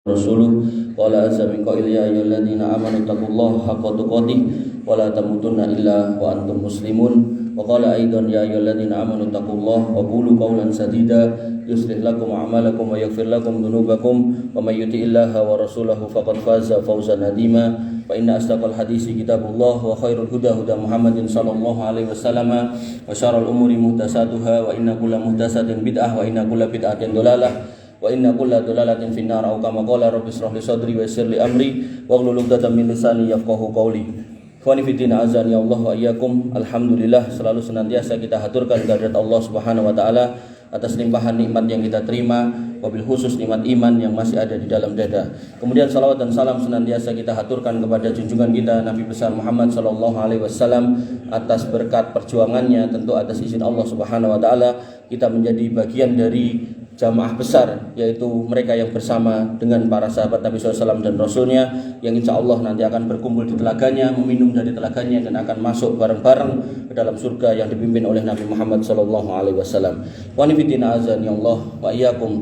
Rasuluh qala azza min qail ya ayyuhalladzina amanu taqullaha haqqa tuqatih wa la tamutunna illa wa antum muslimun wa qala aidan ya ayyuhalladzina amanu taqullaha wa qulu qawlan sadida yuslih lakum a'malakum wa yaghfir lakum dhunubakum wa may yuti'illaha wa rasulahu faqad faza fawzan adima fa inna asdaqal hadisi kitabullah wa khairul huda huda Muhammadin sallallahu alaihi wasallam wa syarrul umuri muhdatsatuha wa inna kulla muhdatsatin bid'ah wa inna kulla bid'atin dhalalah wa inna kulla dhalalatin finnar au kama qala rabbi shrah li sadri wa yassir li amri waghlul 'uqdatam min lisani yafqahu qawli. Ikhwani fi din azani Allah wa iyyakum. Alhamdulillah, selalu senantiasa kita haturkan kehadirat Allah Subhanahu wa taala atas limpahan nikmat yang kita terima, wabil khusus nikmat iman yang masih ada di dalam dada. Kemudian salawat dan salam senantiasa kita haturkan kepada junjungan kita Nabi besar Muhammad sallallahu alaihi wasallam atas berkat perjuangannya, tentu atas izin Allah Subhanahu wa taala kita menjadi bagian dari jamaah besar, yaitu mereka yang bersama dengan para sahabat Nabi SAW dan Rasulnya, yang insya Allah nanti akan berkumpul di telaganya, meminum dari telaganya, dan akan masuk bareng-bareng ke dalam surga yang dipimpin oleh Nabi Muhammad SAW. Wa nifidina azani Allah wa iyyakum.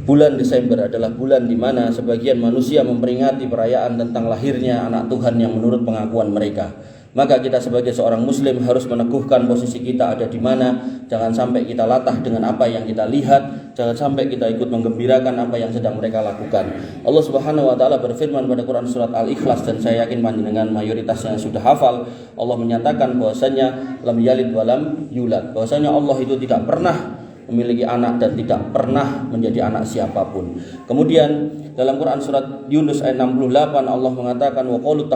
Bulan Desember adalah bulan di mana sebagian manusia memperingati perayaan tentang lahirnya anak Tuhan yang menurut pengakuan mereka. Maka kita sebagai seorang muslim harus meneguhkan posisi kita ada di mana. Jangan sampai kita latah dengan apa yang kita lihat, jangan sampai kita ikut menggembirakan apa yang sedang mereka lakukan. Allah Subhanahu wa taala berfirman pada Quran surat Al-Ikhlas, dan saya yakin panjenengan mayoritasnya sudah hafal. Allah menyatakan bahwasanya lam yalid wa lam yulad, bahwasanya Allah itu tidak pernah memiliki anak dan tidak pernah menjadi anak siapapun. Kemudian dalam Quran surat Yunus ayat 68 Allah mengatakan wa qalu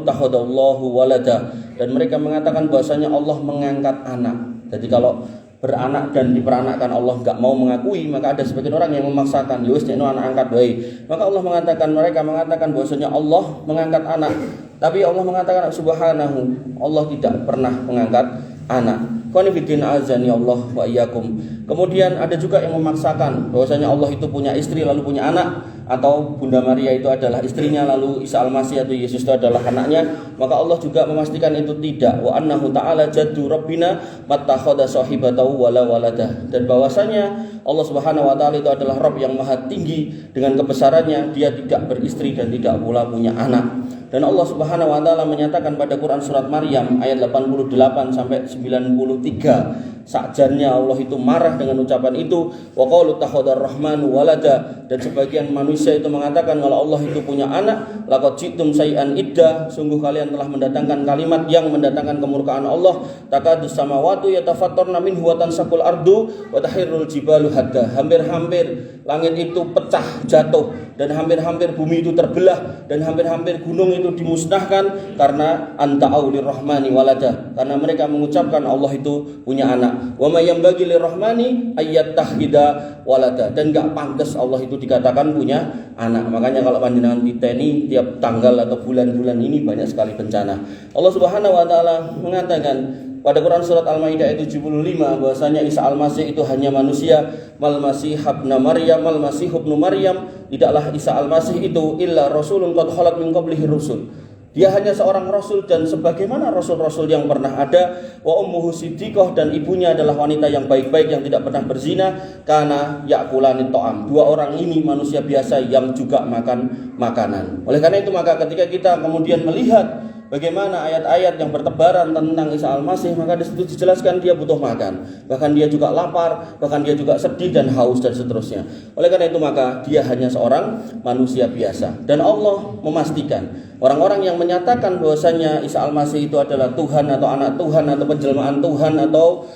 takhadallahu walada, dan mereka mengatakan bahwasanya Allah mengangkat anak. Jadi kalau beranak dan diperanakkan Allah enggak mau mengakui, maka ada sebagian orang yang memaksakan, ya wis nek anak angkat wae. Maka Allah mengatakan, mereka mengatakan bahwasanya Allah mengangkat anak. Tapi Allah mengatakan subhanahu, Allah tidak pernah mengangkat anak. Qanifidin azani Allah wa iyyakum. Kemudian ada juga yang memaksakan bahwasanya Allah itu punya istri lalu punya anak, atau Bunda Maria itu adalah istrinya lalu Isa Al-Masih atau Yesus itu adalah anaknya. Maka Allah juga memastikan itu tidak. Wa annahu ta'ala jaddu rabbina mattakhadha sahibatahu wala walada. Dan bahwasanya Allah Subhanahu wa taala itu adalah Rabb yang maha tinggi dengan kebesarannya, dia tidak beristri dan tidak pula punya anak. Dan Allah Subhanahu wa taala menyatakan pada Quran surat Maryam ayat 88 sampai 93, sakjannya Allah itu marah dengan ucapan itu, wa qalu takhadar rahmanu walada, dan sebagian manusia itu mengatakan kalau Allah itu punya anak, laqad jitum sayyan idda, sungguh kalian telah mendatangkan kalimat yang mendatangkan kemurkaan Allah. Takadus samawati yatafattarna minhu wa tansaqul ardu wa tahirrul jibalu hadda, hampir-hampir langit itu pecah jatuh, dan hampir-hampir bumi itu terbelah, dan hampir-hampir gunung itu dimusnahkan karena anta'au lirrahmani walada, karena mereka mengucapkan Allah itu punya anak. Wa may yanbaghi lirrahmani ayyattahida walada, dan enggak pantas Allah itu dikatakan punya anak. Makanya kalau panjenengan titeni tiap tanggal atau bulan-bulan ini banyak sekali bencana. Allah Subhanahu wa taala mengatakan pada Quran surat Al-Maidah ayat 75 bahwasanya Isa Al-Masih itu hanya manusia. Mal Masih ibnu Maryam, Mal Masih ibnu Maryam, tidaklah Isa Al-Masih itu illa rasulun qad khalat min qablihi rusul. Dia hanya seorang rasul dan sebagaimana rasul-rasul yang pernah ada. Wa ummuhu siddiqah, dan ibunya adalah wanita yang baik-baik yang tidak pernah berzina. Kana ya'kulani ta'am, dua orang ini manusia biasa yang juga makan makanan. Oleh karena itu maka ketika kita kemudian melihat bagaimana ayat-ayat yang bertebaran tentang Isa Al-Masih, maka di situ dijelaskan dia butuh makan, bahkan dia juga lapar, bahkan dia juga sedih dan haus dan seterusnya. Oleh karena itu maka dia hanya seorang manusia biasa. Dan Allah memastikan orang-orang yang menyatakan bahwasanya Isa Al-Masih itu adalah Tuhan atau anak Tuhan atau penjelmaan Tuhan atau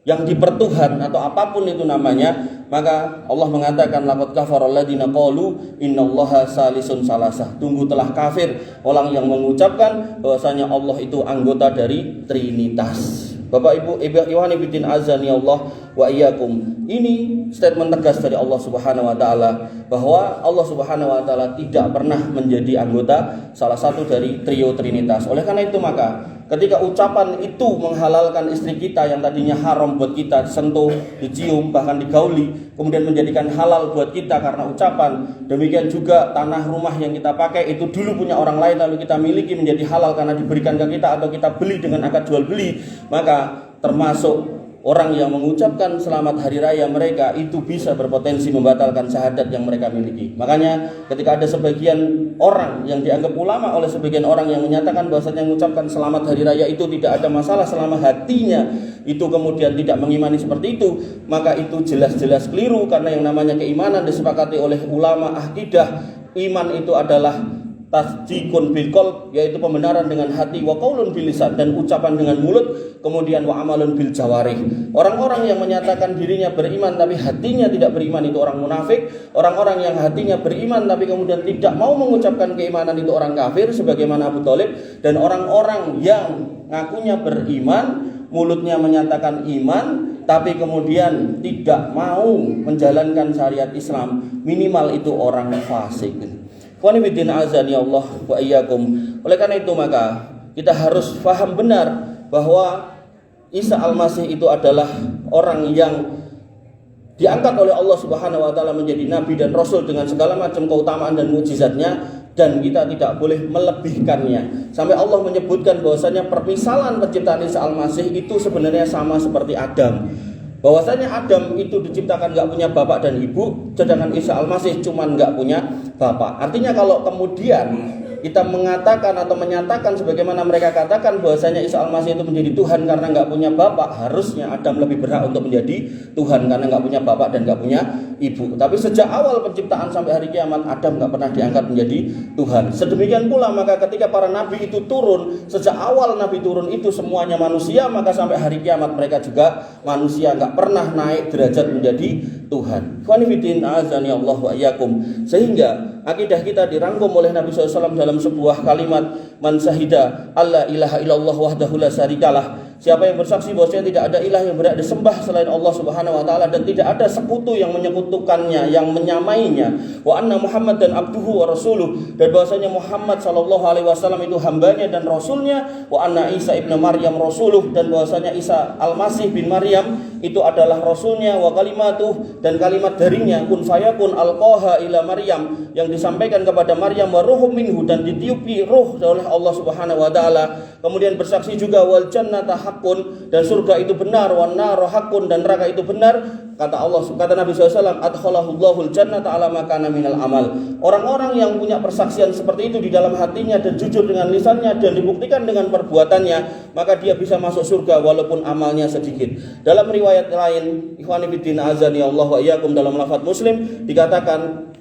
yang dipertuhan atau apapun itu namanya, maka Allah mengatakan laqad kafara alladziina qalu innallaha salisun salasah. Tunggu telah kafir orang yang mengucapkan bahwasanya Allah itu anggota dari Trinitas. Bapak Ibu, Ikhwani fillah azani Allah wa iyyakum. Ini statement tegas dari Allah Subhanahu wa taala bahwa Allah Subhanahu wa taala tidak pernah menjadi anggota salah satu dari trio Trinitas. Oleh karena itu maka ketika ucapan itu menghalalkan istri kita yang tadinya haram buat kita sentuh, dicium, bahkan digauli, kemudian menjadikan halal buat kita karena ucapan. Demikian juga tanah rumah yang kita pakai itu dulu punya orang lain lalu kita miliki menjadi halal karena diberikan ke kita atau kita beli dengan akad jual beli. Maka termasuk orang yang mengucapkan selamat hari raya mereka itu bisa berpotensi membatalkan syahadat yang mereka miliki. Makanya ketika ada sebagian orang yang dianggap ulama oleh sebagian orang yang menyatakan bahwasanya mengucapkan selamat hari raya itu tidak ada masalah selama hatinya itu kemudian tidak mengimani seperti itu, maka itu jelas-jelas keliru, karena yang namanya keimanan disepakati oleh ulama akidah. Iman itu adalah tasdikun bil qalb, yaitu pembenaran dengan hati, wa qaulun bil lisan, dan ucapan dengan mulut, kemudian wa amalun bil jawarih. Orang-orang yang menyatakan dirinya beriman tapi hatinya tidak beriman itu orang munafik. Orang-orang yang hatinya beriman tapi kemudian tidak mau mengucapkan keimanan itu orang kafir sebagaimana Abu Thalib. Dan orang-orang yang ngakunya beriman, mulutnya menyatakan iman tapi kemudian tidak mau menjalankan syariat Islam, minimal itu orang fasik. Qanibiddin azani Allah wa iyyakum. Oleh karena itu maka kita harus paham benar bahwa Isa Al-Masih itu adalah orang yang diangkat oleh Allah Subhanahu wa taala menjadi nabi dan rasul dengan segala macam keutamaan dan mukjizatnya, dan kita tidak boleh melebihkannya. Sampai Allah menyebutkan bahwasanya permisalan penciptaan Isa Al-Masih itu sebenarnya sama seperti Adam. Bahwasanya Adam itu diciptakan nggak punya bapak dan ibu, sedangkan Isa Al-Masih cuman nggak punya bapak. Artinya kalau kemudian kita mengatakan atau menyatakan sebagaimana mereka katakan bahwasanya Isa Al-Masih itu menjadi Tuhan karena nggak punya bapak, harusnya Adam lebih berhak untuk menjadi Tuhan karena nggak punya bapak dan nggak punya ibu. Tapi sejak awal penciptaan sampai hari kiamat, Adam nggak pernah diangkat menjadi Tuhan. Sedemikian pula maka ketika para nabi itu turun, sejak awal nabi turun itu semuanya manusia, maka sampai hari kiamat mereka juga manusia, nggak pernah naik derajat menjadi Tuhan. Qanibiddin azani Allah wa iyyakum. Sehingga akidah kita dirangkum oleh Nabi SAW dalam sebuah kalimat, man syahida alla ilaha illallah wahdahu la syarikalah. Siapa yang bersaksi bahwasanya tidak ada ilah yang berhak disembah selain Allah Subhanahu wa taala dan tidak ada sekutu yang menyekutukannya, yang menyamainya, wa anna Muhammad dan abduhu wa rasuluh, dan bahwasanya Muhammad sallallahu alaihi wasallam itu hambanya dan rasulnya, wa anna Isa ibnu Maryam rasuluh, dan bahwasanya Isa Al-Masih bin Maryam itu adalah rasulnya, wa kalimatuh, dan kalimat darinya, kun fayakun alqaha ila Maryam, yang disampaikan kepada Maryam, wa ruhum minhu, dan ditiupi ruh oleh Allah Subhanahu wa taala. Kemudian bersaksi juga wal jannata hakun, dan surga itu benar, wan nar hakun, dan neraka itu benar. Kata Allah, kata Nabi SAW, adkhalahullahu jannata ala ma kana minal amal. Orang-orang yang punya persaksian seperti itu di dalam hatinya dan jujur dengan lisannya dan dibuktikan dengan perbuatannya, maka dia bisa masuk surga walaupun amalnya sedikit. Dalam riwayat lain, ikhwani fiddin azani Allah wa iyyakum, dalam lafaz Muslim dikatakan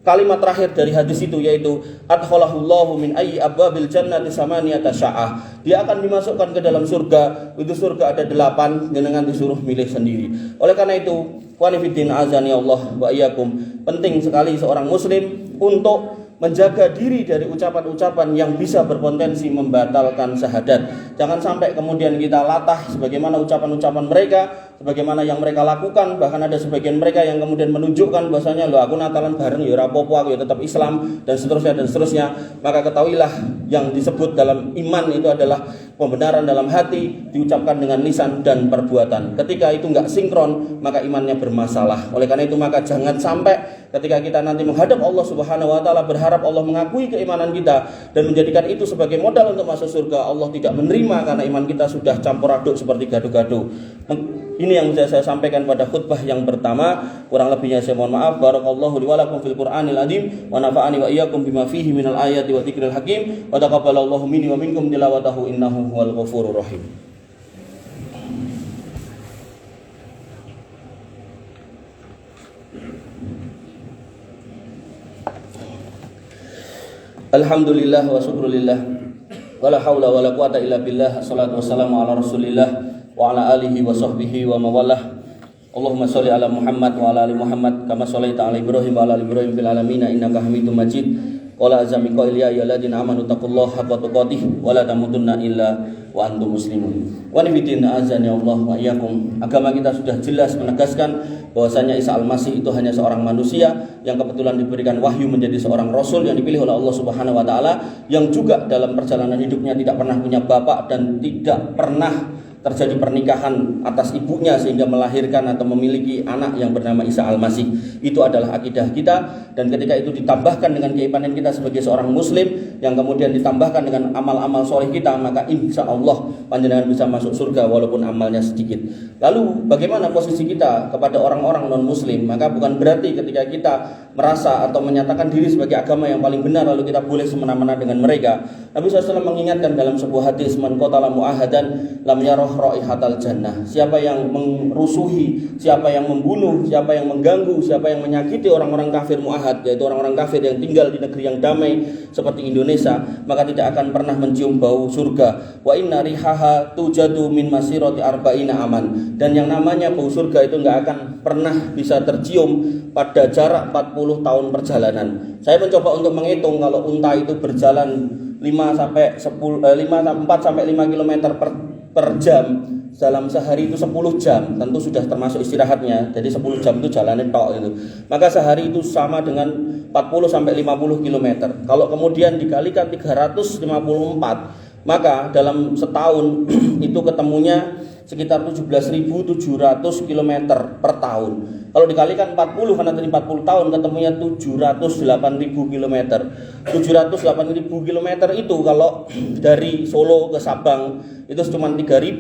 kalimat terakhir dari hadis itu yaitu adkhalahullahu min ayyi abwabil jannati samaniyata sya'ah. Dia akan dimasukkan ke dalam surga. Itu surga ada 8, dengan disuruh milih sendiri. Oleh karena itu, qanibiddin azani Allah wa iyyakum, penting sekali seorang muslim untuk menjaga diri dari ucapan-ucapan yang bisa berpotensi membatalkan syahadat. Jangan sampai kemudian kita latah sebagaimana ucapan-ucapan mereka, sebagaimana yang mereka lakukan. Bahkan ada sebagian mereka yang kemudian menunjukkan bahwasanya aku Natalan bareng ya rapopo, aku ya tetap Islam, dan seterusnya dan seterusnya. Maka ketahuilah yang disebut dalam iman itu adalah pembenaran dalam hati diucapkan dengan lisan dan perbuatan. Ketika itu enggak sinkron, maka imannya bermasalah. Oleh karena itu maka jangan sampai ketika kita nanti menghadap Allah Subhanahu wa taala berharap Allah mengakui keimanan kita dan menjadikan itu sebagai modal untuk masuk surga, Allah tidak menerima karena iman kita sudah campur aduk seperti gado-gado. Ini yang bisa saya sampaikan pada khutbah yang pertama. Kurang lebihnya saya mohon maaf. Barakallahu li wa lakum fil Qur'anil azim wa nafa'ani wa iyyakum bima fihi minal ayati wa dzikril hakim wa taqabbalallahu minni wa minkum tilawatahu innahu huwal ghafurur rahim. Alhamdulillah wa syukrulillah wala haula wala quwata illa billah. Assalatu wassalamu ala rasulillah wa ala alihi wa sahbihi wa mawalah. Allahumma sholli ala Muhammad wa ala ali Muhammad kama shallaita ala Ibrahim wa ala ali Ibrahim fil alamin innaka Hamidum Majid. Qala azza min qaili ya ayyuhalladzina amanu taqullaha haqqa tuqatih wa la tamutunna illa wa antum muslimun. Wa nabiyyin azani Allah wa iyyakum. Agama kita sudah jelas menegaskan bahwasanya Isa Al-Masih itu hanya seorang manusia yang kebetulan diberikan wahyu menjadi seorang rasul yang dipilih oleh Allah Subhanahu wa taala, yang juga dalam perjalanan hidupnya tidak pernah punya bapak dan tidak pernah terjadi pernikahan atas ibunya sehingga melahirkan atau memiliki anak yang bernama Isa Al-Masih. Itu adalah akidah kita, dan ketika itu ditambahkan dengan keimanan kita sebagai seorang muslim, yang kemudian ditambahkan dengan amal-amal soleh kita, maka insya Allah panjenengan bisa masuk surga walaupun amalnya sedikit. Lalu bagaimana posisi kita kepada orang-orang non-muslim? Maka bukan berarti ketika kita merasa atau menyatakan diri sebagai agama yang paling benar lalu kita boleh semena-mena dengan mereka. Nabi SAW mengingatkan dalam sebuah hadis, man qatala mu'ahadan lam yarah raihatal jannah. Siapa yang merusuhi, siapa yang membunuh, siapa yang mengganggu, siapa yang menyakiti orang-orang kafir mu'ahad, yaitu orang-orang kafir yang tinggal di negeri yang damai seperti Indonesia, maka tidak akan pernah mencium bau surga. Wa inna rihaha tujadu min masirati arba'ina aman. Dan yang namanya bau surga itu enggak akan pernah bisa tercium pada jarak 40 tahun perjalanan. Saya mencoba untuk menghitung, kalau unta itu berjalan 4 sampai 5 km per jam dalam sehari itu 10 jam, tentu sudah termasuk istirahatnya. Jadi 10 jam itu jalannya tok itu. Maka sehari itu sama dengan 40 sampai 50 km. Kalau kemudian dikalikan 354, maka dalam setahun itu ketemunya sekitar 17.700 km per tahun. Kalau dikalikan 40, karena tadi 40 tahun, ketemunya 708.000 km. 708.000 km itu kalau dari Solo ke Sabang itu cuma 3.000,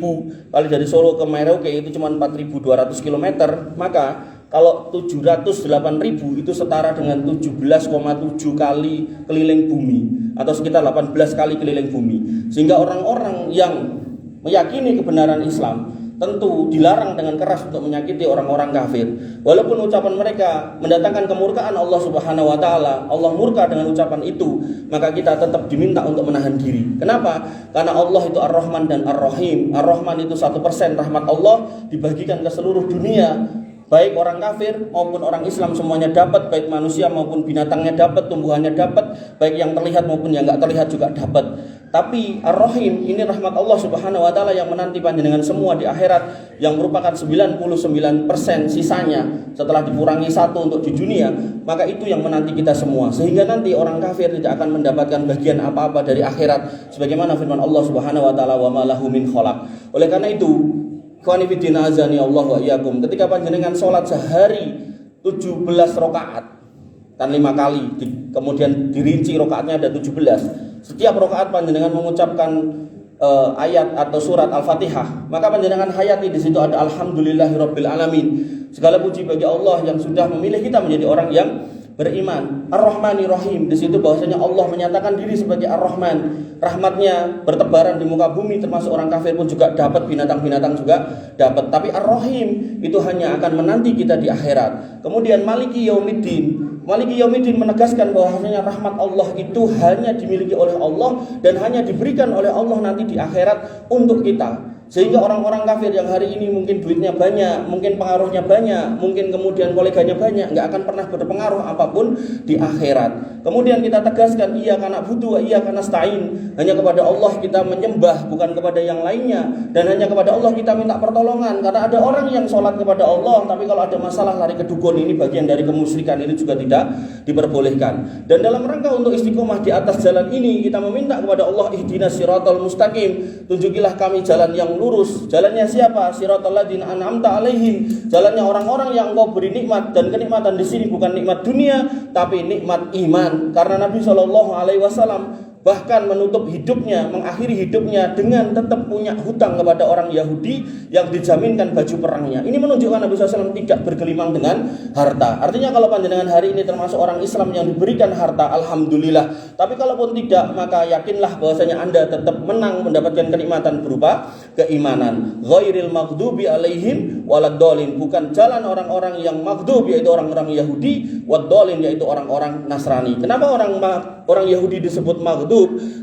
kalau dari Solo ke Merauke itu cuma 4.200 km, maka kalau 708.000 itu setara dengan 17,7 kali keliling bumi, atau sekitar 18 kali keliling bumi. Sehingga orang-orang yang meyakini kebenaran Islam tentu dilarang dengan keras untuk menyakiti orang-orang kafir. Walaupun ucapan mereka mendatangkan kemurkaan Allah Subhanahu wa taala, Allah murka dengan ucapan itu, maka kita tetap diminta untuk menahan diri. Kenapa? Karena Allah itu Ar-Rahman dan Ar-Rahim. Ar-Rahman itu 1% rahmat Allah dibagikan ke seluruh dunia. Baik orang kafir maupun orang Islam semuanya dapat, baik manusia maupun binatangnya dapat, tumbuhannya dapat, baik yang terlihat maupun yang enggak terlihat juga dapat. Tapi Ar-Rahim ini rahmat Allah Subhanahu wa taala yang menanti panjenengan semua di akhirat, yang merupakan 99% sisanya setelah dikurangi 1 untuk di dunia, maka itu yang menanti kita semua. Sehingga nanti orang kafir tidak akan mendapatkan bagian apa-apa dari akhirat, sebagaimana firman Allah Subhanahu wa taala, wa ma lahu min khalaq. Oleh karena itu, ikhwani fiddin azani Allah wa iyyakum, ketika panjenengan sholat sehari 17 rakaat dan 5 kali, kemudian dirinci rakaatnya ada 17. Setiap rakaat panjenengan mengucapkan ayat atau surat Al-Fatihah, maka panjenengan hayati di situ ada alhamdulillahirabbil alamin. Segala puji bagi Allah yang sudah memilih kita menjadi orang yang beriman. Ar-Rahmanir Rahim, di situ bahwasanya Allah menyatakan diri sebagai Ar-Rahman. Rahmatnya bertebaran di muka bumi, termasuk orang kafir pun juga dapat, binatang-binatang juga dapat. Tapi Ar-Rahim itu hanya akan menanti kita di akhirat. Kemudian Maliki Yaumiddin, Maliki Yaumiddin menegaskan bahwasanya rahmat Allah itu hanya dimiliki oleh Allah dan hanya diberikan oleh Allah nanti di akhirat untuk kita. Sehingga orang-orang kafir yang hari ini mungkin duitnya banyak, mungkin pengaruhnya banyak, mungkin kemudian koleganya banyak, nggak akan pernah berpengaruh apapun di akhirat. Kemudian kita tegaskan, iya karena butuh, iya karena stain. Hanya kepada Allah kita menyembah, bukan kepada yang lainnya. Dan hanya kepada Allah kita minta pertolongan. Karena ada orang yang sholat kepada Allah, tapi kalau ada masalah lari ke dukun, ini bagian dari kemusyrikan, ini juga tidak diperbolehkan. Dan dalam rangka untuk istiqomah di atas jalan ini, kita meminta kepada Allah, ihdinas siratal mustaqim, tunjukilah kami jalan yang lurus. Jalannya siapa? Siratal ladzina an'amta alaihim, jalannya orang-orang yang Engkau beri nikmat. Dan kenikmatan di sini bukan nikmat dunia, tapi nikmat iman. Karena Nabi SAW bahkan menutup hidupnya, mengakhiri hidupnya dengan tetap punya hutang kepada orang Yahudi yang dijaminkan baju perangnya. Ini menunjukkan Nabi SAW tidak bergelimang dengan harta. Artinya kalau panjenengan hari ini termasuk orang Islam yang diberikan harta, alhamdulillah. Tapi kalaupun tidak, maka yakinlah bahwasanya Anda tetap menang mendapatkan kenikmatan berupa keimanan. Ghairil maghdubi alaihim waladdallin, bukan jalan orang-orang yang maghdub yaitu orang-orang Yahudi, waddallin yaitu orang-orang Nasrani. Kenapa orang Yahudi disebut maghdub?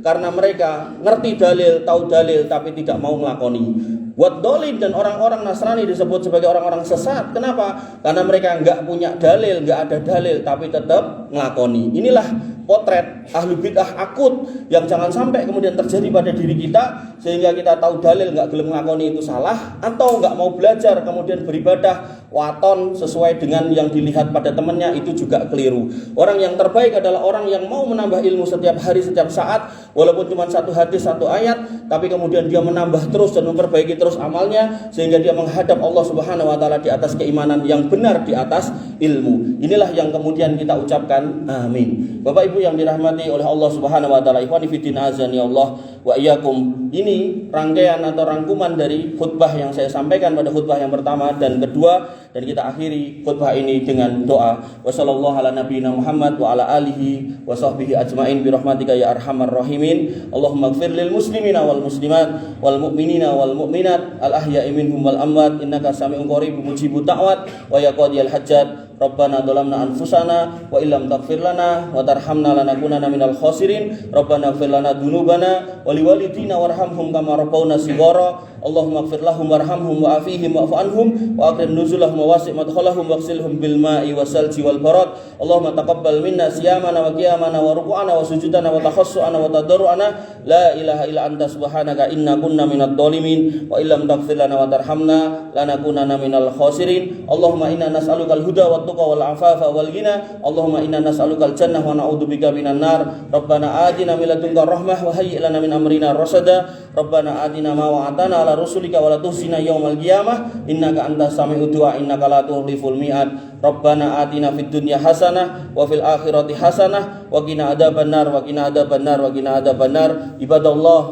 Karena mereka ngerti dalil, tahu dalil, tapi tidak mau melakoni. Waddallin dan orang-orang Nasrani disebut sebagai orang-orang sesat. Kenapa? Karena mereka enggak punya dalil, enggak ada dalil, tapi tetap melakoni. Inilah potret ahli bid'ah akut yang jangan sampai kemudian terjadi pada diri kita, sehingga kita tahu dalil enggak gelem melakoni itu salah, atau enggak mau belajar kemudian beribadah waton sesuai dengan yang dilihat pada temannya, itu juga keliru. Orang yang terbaik adalah orang yang mau menambah ilmu setiap hari, setiap saat, walaupun cuma satu hadis, satu ayat, tapi kemudian dia menambah terus dan memperbaiki terus amalnya, sehingga dia menghadap Allah Subhanahu wa taala di atas keimanan yang benar, di atas ilmu. Inilah yang kemudian kita ucapkan amin. Bapak Ibu yang dirahmati oleh Allah Subhanahu wa taala, ikhwani fillah azani Allah wa iyyakum. Ini rangkaian atau rangkuman dari khutbah yang saya sampaikan pada khutbah yang pertama dan kedua, dan kita akhiri khutbah ini dengan doa. Wassallallahu ala nabiyina Muhammad wa ala alihi wa sahbihi ajmain bi rahmatika ya arhamar rahimin. Allahumma ighfir lil muslimina wal muslimat wal mu'minina wal mu'minat al ahya'i minhum wal amwat innaka sami'un qaribun mujibud da'wat wa ya qadiyal hajat. Rabbana dhalamna anfusana wa illam taghfir lana wa tarhamna lanakunanna minal khasirin. Rabbana ighfir lana dzunubana wa liwalidina warhamhum kama rabbawna shighara. Allahumma ighfir lahum warhamhum wa afihim wa'fu anhum wa akrim nuzulahum wa wasi' madkhalahum waghsilhum bil ma'i wasalji wal barad. Allahumma taqabbal minna siyamana wa qiyamana wa ruku'ana wa sujudana wa takhassu'ana wa tadarru'ana. La ilaha illa anta subhanaka inna kunna minadh dhalimin wa illam taghfir lana wa tarhamna lanakunanna minal khasirin. Allahumma inna nas'alukal huda wa tuqa wal afafa wal ghina. Allahumma inna nas'alukal jannah wa na'udzubika minan nar. Rabbana atina min ladunka rahmah wa hayyi' lana min amrina rasada. Rabbana atina ma wa'atana ala rusulika wa la tuhzina yaumal qiyamah innaka antas sami'ud du'a innaka la tukhliful mi'ad. Rabbana atina fid dunya hasanah wa fil akhirati hasanah wa qina adzabannar wa qina adzabannar wa qina adzabannar. Ibadallah